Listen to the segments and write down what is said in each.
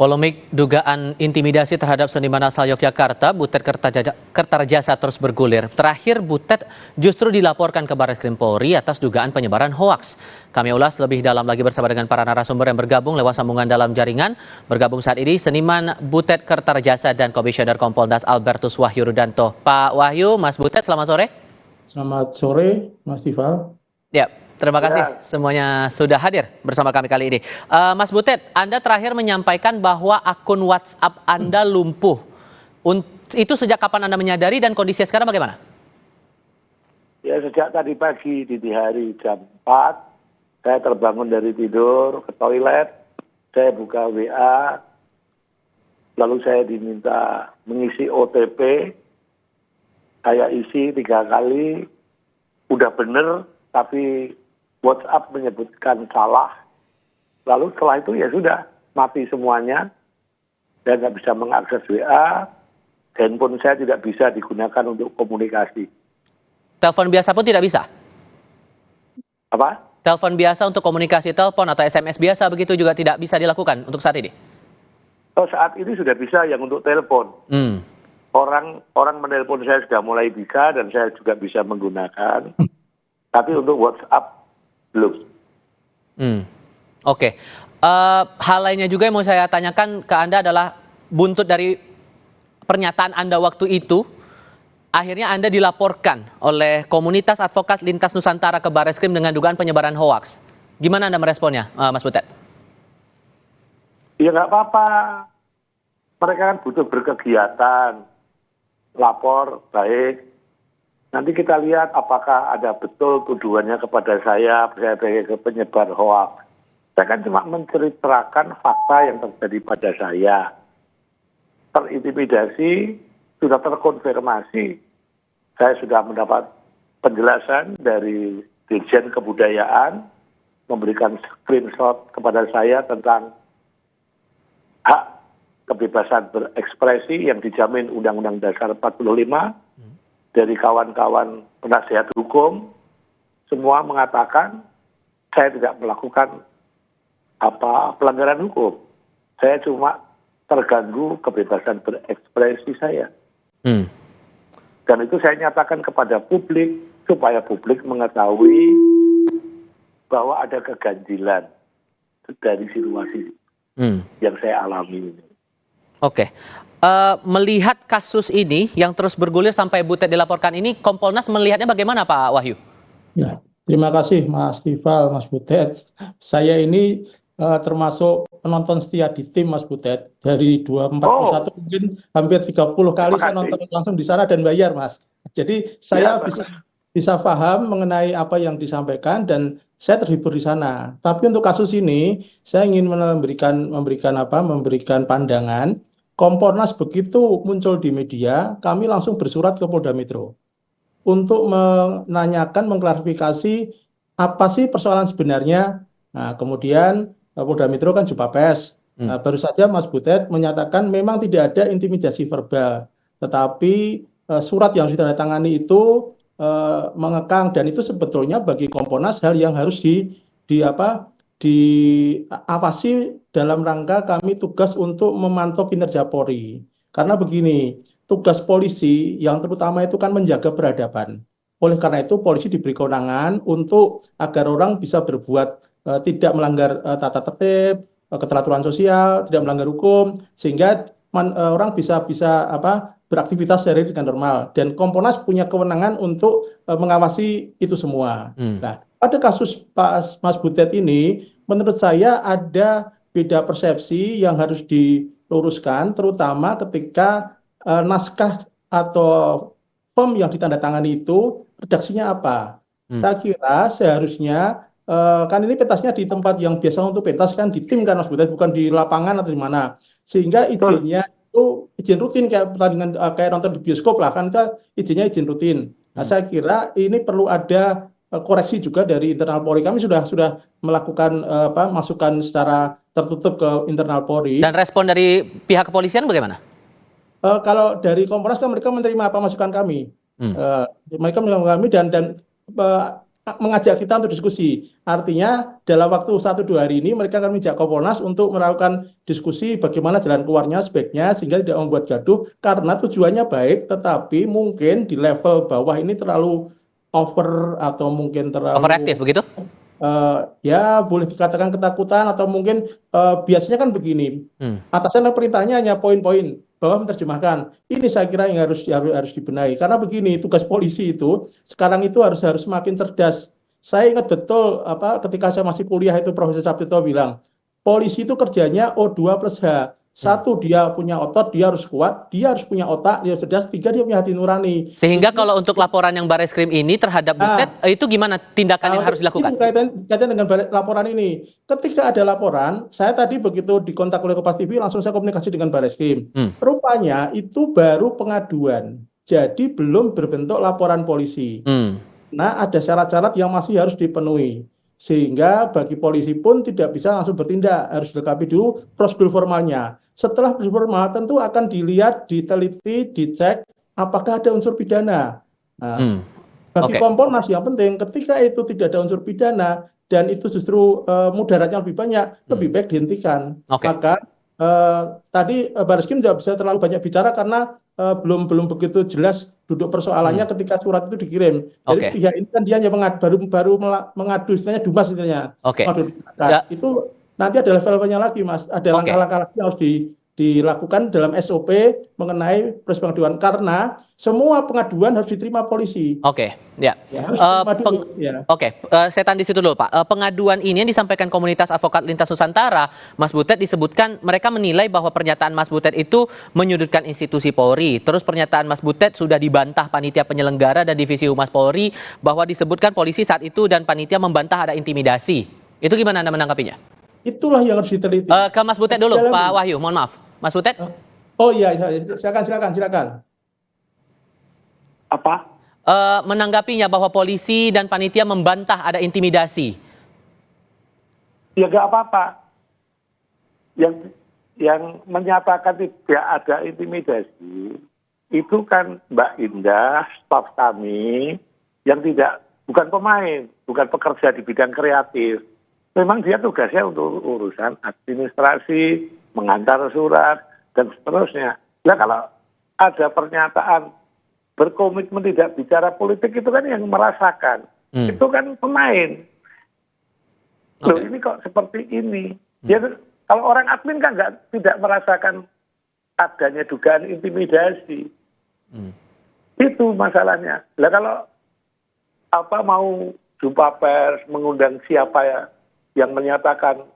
Polemik dugaan intimidasi terhadap seniman asal Yogyakarta, Butet Kertarejasa terus bergulir. Terakhir, Butet justru dilaporkan ke Barreskrim Polri atas dugaan penyebaran hoaks. Kami ulas lebih dalam lagi bersama dengan para narasumber yang bergabung lewat sambungan dalam jaringan. Bergabung saat ini seniman Butet Kertarejasa dan Komisioner Kompolnas Albertus Wahyu Rudanto. Pak Wahyu, Mas Butet, selamat sore. Selamat sore, Mas Tifal. Ya, terima kasih semuanya sudah hadir bersama kami kali ini. Mas Butet, Anda terakhir menyampaikan bahwa akun WhatsApp Anda lumpuh. Itu sejak kapan Anda menyadari dan kondisinya sekarang bagaimana? Ya, sejak tadi pagi dini hari jam 4, saya terbangun dari tidur, ke toilet, saya buka WA, lalu saya diminta mengisi OTP, saya isi 3 kali, udah bener, tapi WhatsApp menyebutkan salah. Lalu setelah itu ya sudah, mati semuanya. Saya nggak bisa mengakses WA, handphone saya tidak bisa digunakan untuk komunikasi. Telepon biasa pun tidak bisa? Apa? Telepon biasa untuk komunikasi telepon atau SMS biasa begitu juga tidak bisa dilakukan untuk saat ini? Oh, saat ini sudah bisa yang untuk telepon. Orang menelpon saya sudah mulai bisa dan saya juga bisa menggunakan. Tapi untuk WhatsApp belum. Oke. Hal lainnya juga yang mau saya tanyakan ke Anda adalah buntut dari pernyataan Anda waktu itu, akhirnya Anda dilaporkan oleh komunitas advokat lintas Nusantara ke Barreskrim dengan dugaan penyebaran hoaks. Gimana Anda meresponnya, Mas Butet? Ya nggak apa-apa. Mereka kan butuh berkegiatan. Lapor, baik. Nanti kita lihat apakah ada betul tuduhannya kepada saya sebagai penyebar hoaks. Saya kan cuma menceritakan fakta yang terjadi pada saya. Terintimidasi, sudah terkonfirmasi. Saya sudah mendapat penjelasan dari Dirjen Kebudayaan, memberikan screenshot kepada saya tentang hak kebebasan berekspresi yang dijamin Undang-Undang Dasar 45. Dari kawan-kawan penasihat hukum, semua mengatakan saya tidak melakukan pelanggaran hukum. Saya cuma terganggu kebebasan berekspresi saya. Dan itu saya nyatakan kepada publik, supaya publik mengetahui bahwa ada keganjilan dari situasi yang saya alami ini. Oke. Melihat kasus ini yang terus bergulir sampai Butet dilaporkan ini, Kompolnas melihatnya bagaimana Pak Wahyu? Ya, terima kasih Mas Tifal, Mas Butet. Saya ini termasuk penonton setia di tim Mas Butet. Dari 241 mungkin hampir 30 kali saya nonton langsung di sana dan bayar, Mas. Jadi saya bisa paham mengenai apa yang disampaikan dan saya terhibur di sana. Tapi untuk kasus ini saya ingin memberikan pandangan. Kompolnas begitu muncul di media, kami langsung bersurat ke Polda Metro untuk menanyakan, mengklarifikasi apa sih persoalan sebenarnya. Nah, kemudian Polda Metro kan jumpa pers. Baru saja Mas Butet menyatakan memang tidak ada intimidasi verbal, tetapi surat yang ditandatangani itu mengekang, dan itu sebetulnya bagi Kompolnas hal yang harus diawasi dalam rangka kami tugas untuk memantau kinerja Polri. Karena begini, tugas polisi yang terutama itu kan menjaga peradaban. Oleh karena itu polisi diberi kewenangan untuk agar orang bisa berbuat tidak melanggar tata tertib, keteraturan sosial, tidak melanggar hukum, sehingga orang bisa beraktivitas sehari dengan normal. Dan Kompolnas punya kewenangan untuk mengawasi itu semua. Nah, pada kasus Pak Mas Butet ini, menurut saya ada beda persepsi yang harus diluruskan, terutama ketika naskah atau form yang ditandatangani itu redaksinya apa. Saya kira seharusnya kan ini pentasnya di tempat yang biasa untuk pentas kan di tim kan Mas Butet, bukan di lapangan atau di mana. Sehingga izinnya itu izin rutin kayak pertandingan kayak nonton di bioskop lah kan, izinnya izin rutin. Nah, saya kira ini perlu ada koreksi juga dari internal Polri. Kami sudah melakukan masukan secara tertutup ke internal Polri. Dan respon dari pihak kepolisian bagaimana? Kalau dari Kompolnas kan mereka menerima masukan kami. Mereka menerima kami dan mengajak kita untuk diskusi. Artinya dalam waktu 1-2 hari ini mereka akan mengajak Kompolnas untuk melakukan diskusi bagaimana jalan keluarnya sebaiknya sehingga tidak membuat gaduh karena tujuannya baik tetapi mungkin di level bawah ini terlalu over atau mungkin Overreaktif terlalu begitu? ya boleh dikatakan ketakutan atau mungkin biasanya kan begini. Hmm. Atasan perintahnya hanya poin-poin, bawah menerjemahkan. Ini saya kira yang harus dibenahi. Karena begini, tugas polisi itu sekarang itu harus semakin cerdas. Saya ingat betul ketika saya masih kuliah itu Profesor Sabtito bilang, polisi itu kerjanya O2+H. Satu, dia punya otot, dia harus kuat, dia harus punya otak, dia harus cerdas, tiga, dia punya hati nurani. Sehingga kalau untuk laporan yang Barreskrim ini terhadap Butet, itu gimana tindakan yang harus dilakukan? Itu kaitan dengan laporan ini. Ketika ada laporan, saya tadi begitu dikontak oleh Kompas TV, langsung saya komunikasi dengan Barreskrim. Rupanya itu baru pengaduan, jadi belum berbentuk laporan polisi. Nah, ada syarat-syarat yang masih harus dipenuhi. Sehingga bagi polisi pun tidak bisa langsung bertindak, harus dilengkapi dulu prosedur formalnya. Setelah prosedur formal tentu akan dilihat, diteliti, dicek apakah ada unsur pidana. Nah, bagi Kompolnas yang penting ketika itu tidak ada unsur pidana dan itu justru mudaratnya lebih banyak, lebih baik dihentikan. Maka tadi Barreskrim tidak bisa terlalu banyak bicara karena belum begitu jelas duduk persoalannya ketika surat itu dikirim. Jadi pihak ini kan dia hanya baru mengadu istilahnya dumas istilahnya. Itu nanti ada level-levelnya lagi Mas, ada langkah-langkah lagi yang harus dilakukan dalam SOP mengenai proses pengaduan karena semua pengaduan harus diterima polisi. Setan di situ dulu Pak. Pengaduan ini yang disampaikan komunitas advokat lintas Nusantara, Mas Butet disebutkan mereka menilai bahwa pernyataan Mas Butet itu menyudutkan institusi Polri. Terus pernyataan Mas Butet sudah dibantah panitia penyelenggara dan divisi Humas Polri bahwa disebutkan polisi saat itu dan panitia membantah ada intimidasi. Itu gimana Anda menanggapinya? Itulah yang harus diteliti. Ke Mas Butet dulu, Pak Wahyu, mohon maaf. Mas Butet? Oh iya, silakan. Apa? Menanggapinya bahwa polisi dan panitia membantah ada intimidasi. Ya nggak apa-apa. Yang menyatakan tidak ada intimidasi itu kan Mbak Indah, staf kami yang bukan pemain, bukan pekerja di bidang kreatif. Memang dia tugasnya untuk urusan administrasi, mengantar surat, dan seterusnya. Nah kalau ada pernyataan berkomitmen tidak bicara politik itu kan yang merasakan. Itu kan pemain. Loh ini kok seperti ini. Ya, kalau orang admin kan tidak merasakan adanya dugaan intimidasi. Itu masalahnya. Nah kalau mau jumpa pers, mengundang siapa ya yang menyatakan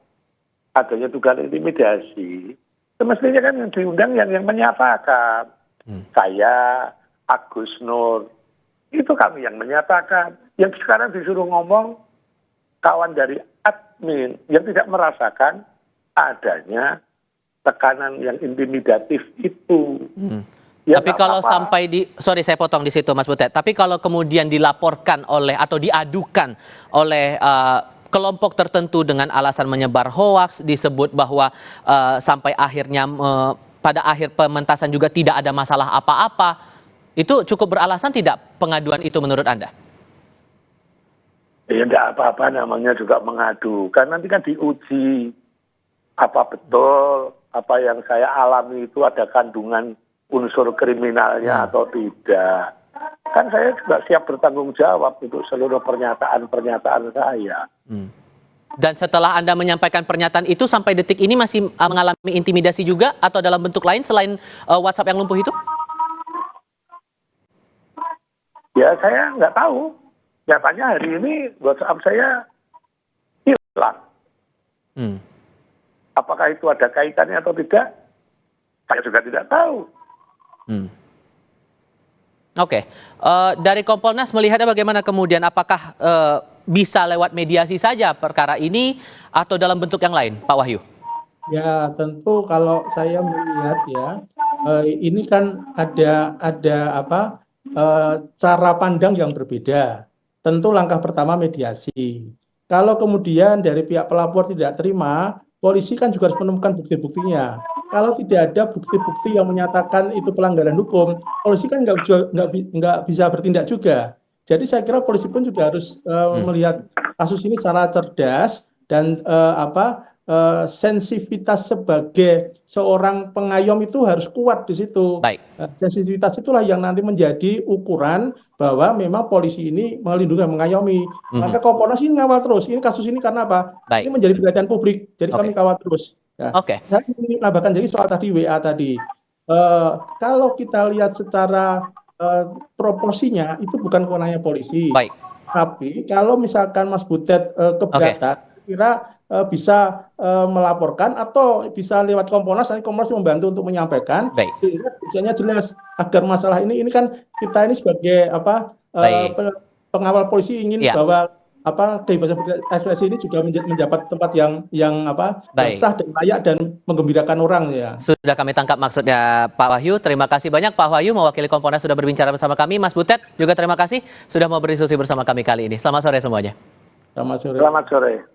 adanya dugaan intimidasi, semestinya kan yang diundang yang menyatakan. Saya, Agus Nur, itu kami yang menyatakan. Yang sekarang disuruh ngomong kawan dari admin yang tidak merasakan adanya tekanan yang intimidatif itu. Ya, tapi kalau sampai sorry saya potong di situ Mas Butet, tapi kalau kemudian dilaporkan oleh atau diadukan oleh kelompok tertentu dengan alasan menyebar hoaks, disebut bahwa sampai akhirnya pada akhir pementasan juga tidak ada masalah apa-apa, itu cukup beralasan tidak pengaduan itu menurut Anda? Ya tidak apa-apa, namanya juga mengadu. Kan nanti kan diuji apa betul apa yang saya alami itu ada kandungan unsur kriminalnya atau tidak. Kan saya juga siap bertanggung jawab untuk seluruh pernyataan-pernyataan saya. Dan setelah Anda menyampaikan pernyataan itu sampai detik ini masih mengalami intimidasi juga atau dalam bentuk lain selain WhatsApp yang lumpuh itu? Ya saya nggak tahu. Nyatanya hari ini WhatsApp saya hilang. Apakah itu ada kaitannya atau tidak? Saya juga tidak tahu. Dari Kompolnas melihatnya bagaimana kemudian? Apakah bisa lewat mediasi saja perkara ini atau dalam bentuk yang lain, Pak Wahyu? Ya tentu kalau saya melihat ya ini kan ada cara pandang yang berbeda. Tentu langkah pertama mediasi. Kalau kemudian dari pihak pelapor tidak terima, polisi kan juga harus menemukan bukti-buktinya. Kalau tidak ada bukti-bukti yang menyatakan itu pelanggaran hukum, polisi kan nggak bisa bertindak juga. Jadi saya kira polisi pun juga harus melihat kasus ini secara cerdas dan sensitivitas sebagai seorang pengayom itu harus kuat di situ. Baik. Sensitivitas itulah yang nanti menjadi ukuran bahwa memang polisi ini melindungi dan mengayomi. Maka Kompolnas ini ngawal terus. Ini kasus ini karena apa? Baik. Ini menjadi perhatian publik. Jadi kami kawal terus. Ya. Oke. Saya ingin menambahkan jadi soal tadi WA tadi. Kalau kita lihat secara proporsinya itu bukan kewenangannya polisi. Baik. Tapi kalau misalkan Mas Butet keberatan, kira bisa melaporkan atau bisa lewat Kompolnas, nanti Kompolnas membantu untuk menyampaikan. Baik. Sehingga tujuannya jelas agar masalah ini kan kita ini sebagai pengawal polisi ingin bahwa kebebasan berekspresi ini juga menjabat tempat yang sah dan layak dan menggembirakan orang ya. Sudah kami tangkap maksudnya Pak Wahyu. Terima kasih banyak Pak Wahyu mewakili Kompolnas sudah berbicara bersama kami. Mas Butet juga terima kasih sudah mau berdiskusi bersama kami kali ini. Selamat sore semuanya. Selamat sore. Selamat sore.